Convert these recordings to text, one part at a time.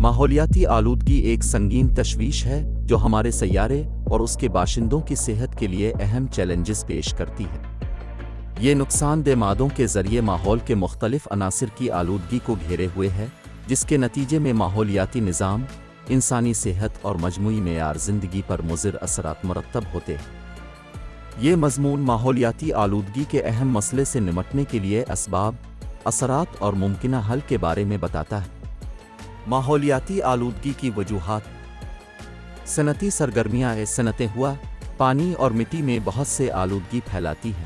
ماحولیاتی آلودگی ایک سنگین تشویش ہے جو ہمارے سیارے اور اس کے باشندوں کی صحت کے لیے اہم چیلنجز پیش کرتی ہے۔ یہ نقصان دہ مادوں کے ذریعے ماحول کے مختلف عناصر کی آلودگی کو گھیرے ہوئے ہے، جس کے نتیجے میں ماحولیاتی نظام، انسانی صحت اور مجموعی معیار زندگی پر مضر اثرات مرتب ہوتے ہیں۔ یہ مضمون ماحولیاتی آلودگی کے اہم مسئلے سے نمٹنے کے لیے اسباب، اثرات اور ممکنہ حل کے بارے میں بتاتا ہے۔ ماحولیاتی آلودگی کی وجوہات۔ صنعتی سرگرمیاں صنعتیں ہوا، پانی اور مٹی میں بہت سے آلودگی پھیلاتی ہیں۔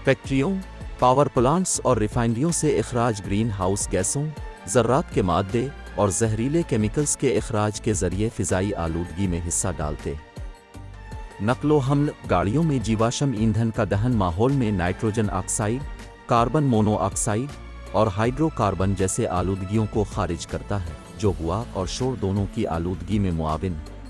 فیکٹریوں، پاور پلانٹس اور ریفائنریوں سے اخراج گرین ہاؤس گیسوں، ذرات کے مادے اور زہریلے کیمیکلز کے اخراج کے ذریعے فضائی آلودگی میں حصہ ڈالتے ہیں۔ نقل و حمل، گاڑیوں میں جیواشم ایندھن کا دہن ماحول میں nitrogen oxide, carbon mono oxide اور ہائیڈرو کاربن جیسے آلودگیوں کو خارج کرتا ہے، جو ہوا اور شور دونوں کی آلودگی میں معاون ہے۔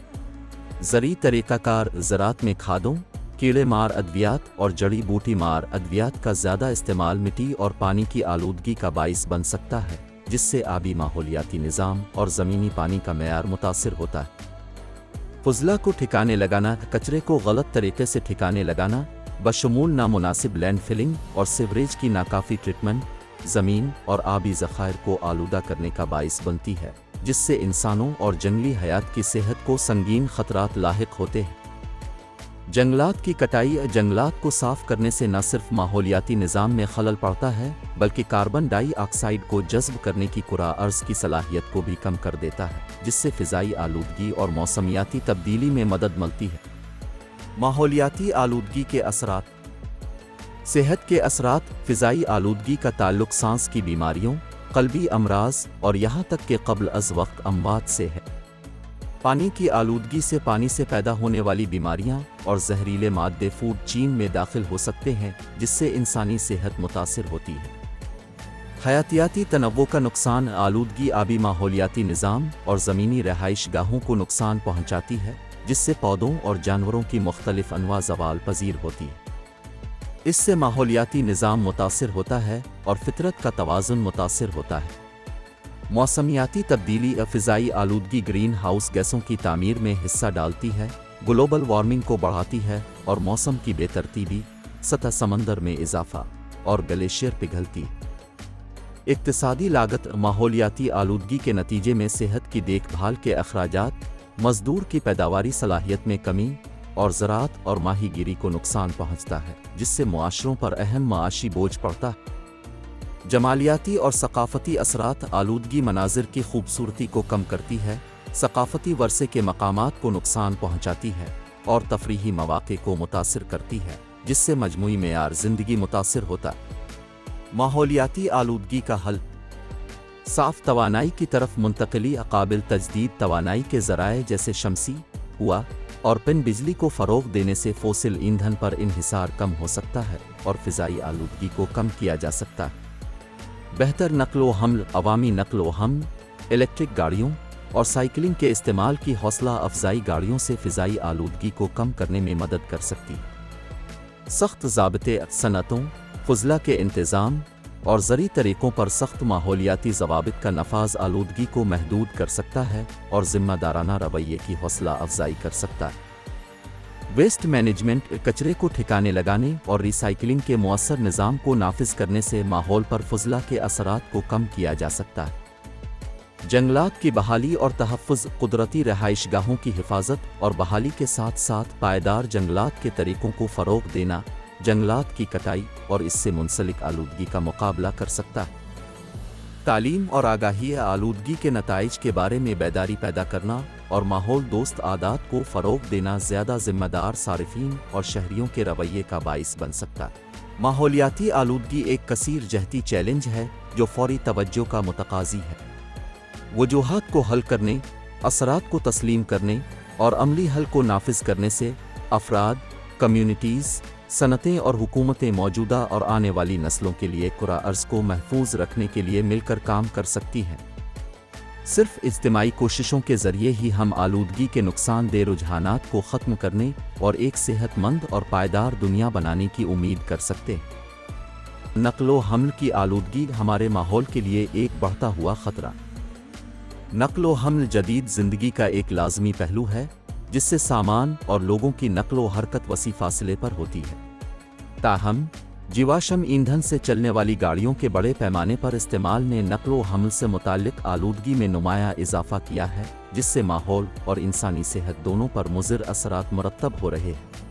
زرعی طریقہ کار، زراعت میں کھادوں، کیڑے مار ادویات اور جڑی بوٹی مار ادویات کا زیادہ استعمال مٹی اور پانی کی آلودگی کا باعث بن سکتا ہے، جس سے آبی ماحولیاتی نظام اور زمینی پانی کا معیار متاثر ہوتا ہے۔ فضلہ کو ٹھکانے لگانا، کچرے کو غلط طریقے سے ٹھکانے لگانا، بشمول نامناسب لینڈ فلنگ اور سیوریج کی ناکافی ٹریٹمنٹ، زمین اور آبی ذخائر کو آلودہ کرنے کا باعث بنتی ہے، جس سے انسانوں اور جنگلی حیات کی صحت کو سنگین خطرات لاحق ہوتے ہیں۔ جنگلات کی کٹائی، جنگلات کو صاف کرنے سے نہ صرف ماحولیاتی نظام میں خلل پڑتا ہے، بلکہ کاربن ڈائی آکسائڈ کو جذب کرنے کی کرۂ ارض کی صلاحیت کو بھی کم کر دیتا ہے، جس سے فضائی آلودگی اور موسمیاتی تبدیلی میں مدد ملتی ہے۔ ماحولیاتی آلودگی کے اثرات۔ صحت کے اثرات۔ فضائی آلودگی کا تعلق سانس کی بیماریوں، قلبی امراض اور یہاں تک کہ قبل از وقت اموات سے ہے۔ پانی کی آلودگی سے پانی سے پیدا ہونے والی بیماریاں اور زہریلے مادے فوڈ چین میں داخل ہو سکتے ہیں، جس سے انسانی صحت متاثر ہوتی ہے۔ حیاتیاتی تنوع کا نقصان۔ آلودگی آبی ماحولیاتی نظام اور زمینی رہائش گاہوں کو نقصان پہنچاتی ہے، جس سے پودوں اور جانوروں کی مختلف انواع زوال پذیر ہوتی ہے۔ اس سے ماحولیاتی نظام متاثر ہوتا ہے اور فطرت کا توازن متاثر ہوتا ہے۔ موسمیاتی تبدیلی۔ فضائی آلودگی گرین ہاؤس گیسوں کی تعمیر میں حصہ ڈالتی ہے، گلوبل وارمنگ کو بڑھاتی ہے اور موسم کی بے ترتیبی، سطح سمندر میں اضافہ اور گلیشیئر پگھلتی ہے۔ اقتصادی لاگت۔ ماحولیاتی آلودگی کے نتیجے میں صحت کی دیکھ بھال کے اخراجات، مزدور کی پیداواری صلاحیت میں کمی اور زراعت اور ماہی گیری کو نقصان پہنچتا ہے، جس سے معاشروں پر اہم معاشی بوجھ پڑتا ہے۔ جمالیاتی اور ثقافتی اثرات۔ آلودگی مناظر کی خوبصورتی کو کم کرتی ہے، ثقافتی ورثے کے مقامات کو نقصان پہنچاتی ہے اور تفریحی مواقع کو متاثر کرتی ہے، جس سے مجموعی معیار زندگی متاثر ہوتا ہے۔ ماحولیاتی آلودگی کا حل۔ صاف توانائی کی طرف منتقلی۔ قابل تجدید توانائی کے ذرائع جیسے شمسی، ہوا اور پن بجلی کو فروغ دینے سے فوسل ایندھن پر انحصار کم ہو سکتا ہے اور فضائی آلودگی کو کم کیا جا سکتا ہے۔ بہتر نقل و حمل۔ عوامی نقل و حمل، الیکٹرک گاڑیوں اور سائیکلنگ کے استعمال کی حوصلہ افزائی گاڑیوں سے فضائی آلودگی کو کم کرنے میں مدد کر سکتی ہے۔ سخت ضابطے۔ صنعتوں، فضلہ کے انتظام اور زرعی طریقوں پر سخت ماحولیاتی ضوابط کا نفاذ آلودگی کو محدود کر سکتا ہے اور ذمہ دارانہ رویے کی حوصلہ افزائی کر سکتا ہے۔ Waste management. کچرے کو ٹھکانے لگانے اور ری سائیکلنگ کے مؤثر نظام کو نافذ کرنے سے ماحول پر فضلہ کے اثرات کو کم کیا جا سکتا ہے۔ جنگلات کی بحالی اور تحفظ۔ قدرتی رہائش گاہوں کی حفاظت اور بحالی کے ساتھ ساتھ پائیدار جنگلات کے طریقوں کو فروغ دینا جنگلات کی کٹائی اور اس سے منسلک آلودگی کا مقابلہ کر سکتا ہے۔ تعلیم اور آگاہی۔ آلودگی کے نتائج کے بارے میں بیداری پیدا کرنا اور ماحول دوست عادات کو فروغ دینا زیادہ ذمہ دار صارفین اور شہریوں کے رویے کا باعث بن سکتا ہے۔ ماحولیاتی آلودگی ایک کثیر جہتی چیلنج ہے جو فوری توجہ کا متقاضی ہے۔ وجوہات کو حل کرنے، اثرات کو تسلیم کرنے اور عملی حل کو نافذ کرنے سے افراد، کمیونٹیز، صنعتیں اور حکومتیں موجودہ اور آنے والی نسلوں کے لیے کرۂ ارض کو محفوظ رکھنے کے لیے مل کر کام کر سکتی ہیں۔ صرف اجتماعی کوششوں کے ذریعے ہی ہم آلودگی کے نقصان دہ رجحانات کو ختم کرنے اور ایک صحت مند اور پائیدار دنیا بنانے کی امید کر سکتے ہیں۔ نقل و حمل کی آلودگی ہمارے ماحول کے لیے ایک بڑھتا ہوا خطرہ نقل و حمل جدید زندگی کا ایک لازمی پہلو ہے جس سے سامان اور لوگوں کی نقل و حرکت وسیع فاصلے پر ہوتی ہے۔ تاہم جیواشم ایندھن سے چلنے والی گاڑیوں کے بڑے پیمانے پر استعمال نے نقل و حمل سے متعلق آلودگی میں نمایاں اضافہ کیا ہے، جس سے ماحول اور انسانی صحت دونوں پر مضر اثرات مرتب ہو رہے ہیں۔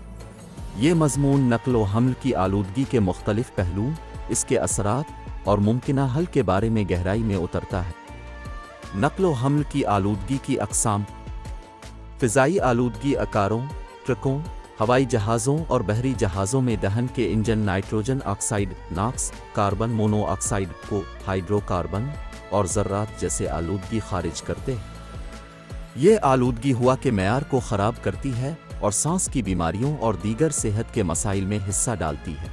یہ مضمون نقل و حمل کی آلودگی کے مختلف پہلوؤں، اس کے اثرات اور ممکنہ حل کے بارے میں گہرائی میں اترتا ہے۔ نقل و حمل کی آلودگی کی اقسام۔ فضائی آلودگی کاروں، ٹرکوں، ہوائی جہازوں اور بحری جہازوں میں دہن کے engine nitrogen oxide knocks, carbon mono oxide کو ہائیڈرو کاربن اور ذرات جیسے آلودگی خارج کرتے ہیں۔ یہ آلودگی ہوا کے معیار کو خراب کرتی ہے اور سانس کی بیماریوں اور دیگر صحت کے مسائل میں حصہ ڈالتی ہے۔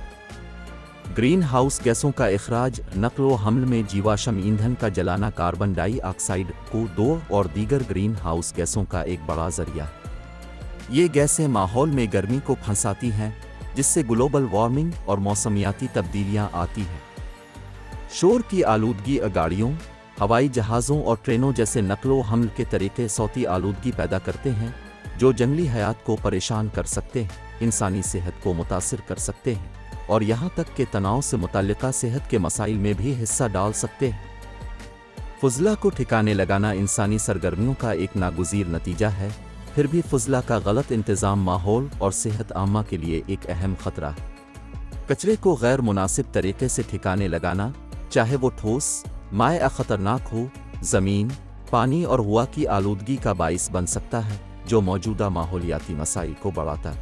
گرین ہاؤس گیسوں کا اخراج۔ نقل و حمل میں جیواشم ایندھن کا جلانا کاربن ڈائی آکسائڈ کو اور دیگر گرین ہاؤس گیسوں کا ایک بڑا ذریعہ ہے۔ یہ گیسیں ماحول میں گرمی کو پھنساتی ہیں، جس سے گلوبل وارمنگ اور موسمیاتی تبدیلیاں آتی ہیں۔ شور کی آلودگی گاڑیوں، ہوائی جہازوں اور ٹرینوں جیسے نقل و حمل کے طریقے صوتی آلودگی پیدا کرتے ہیں جو جنگلی حیات کو پریشان کر سکتے ہیں، انسانی صحت کو متاثر کر سکتے ہیں اور یہاں تک کہ تناؤ سے متعلقہ صحت کے مسائل میں بھی حصہ ڈال سکتے ہیں۔ فضلہ کو ٹھکانے لگانا انسانی سرگرمیوں کا ایک ناگزیر نتیجہ ہے، پھر بھی فضلہ کا غلط انتظام ماحول اور صحت عامہ کے لیے ایک اہم خطرہ ہے۔ کچرے کو غیر مناسب طریقے سے ٹھکانے لگانا، چاہے وہ ٹھوس، مائع خطرناک ہو، زمین، پانی اور ہوا کی آلودگی کا باعث بن سکتا ہے، جو موجودہ ماحولیاتی مسائل کو بڑھاتا ہے۔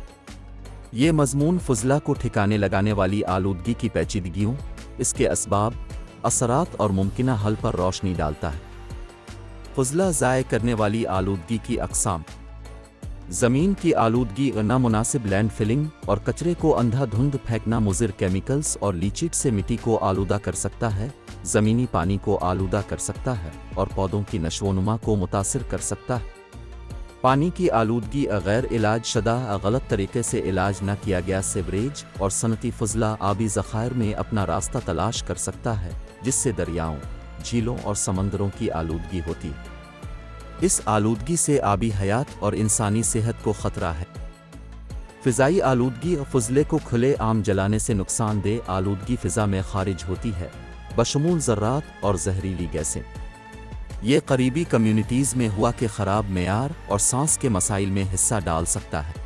یہ مضمون فضلہ کو ٹھکانے لگانے والی آلودگی کی پیچیدگیوں، اس کے اسباب، اثرات اور ممکنہ حل پر روشنی ڈالتا ہے۔ فضلہ ضائع کرنے والی آلودگی کی اقسام۔ زمین کی آلودگی۔ نامناسب لینڈ فلنگ اور کچرے کو اندھا دھند پھینکنا مضر کیمیکلز اور لیچٹ سے مٹی کو آلودہ کر سکتا ہے، زمینی پانی کو آلودہ کر سکتا ہے اور پودوں کی نشو و نما کو متاثر کر سکتا ہے۔ پانی کی آلودگی۔ غیر علاج شدہ، غلط طریقے سے علاج نہ کیا گیا سیوریج اور صنعتی فضلہ آبی ذخائر میں اپنا راستہ تلاش کر سکتا ہے، جس سے دریاؤں، جھیلوں اور سمندروں کی آلودگی ہوتی ہے۔ اس آلودگی سے آبی حیات اور انسانی صحت کو خطرہ ہے۔ فضائی آلودگی۔ فضلے کو کھلے عام جلانے سے نقصان دہ آلودگی فضا میں خارج ہوتی ہے، بشمول ذرات اور زہریلی گیسیں۔ یہ قریبی کمیونٹیز میں ہوا کے خراب معیار اور سانس کے مسائل میں حصہ ڈال سکتا ہے۔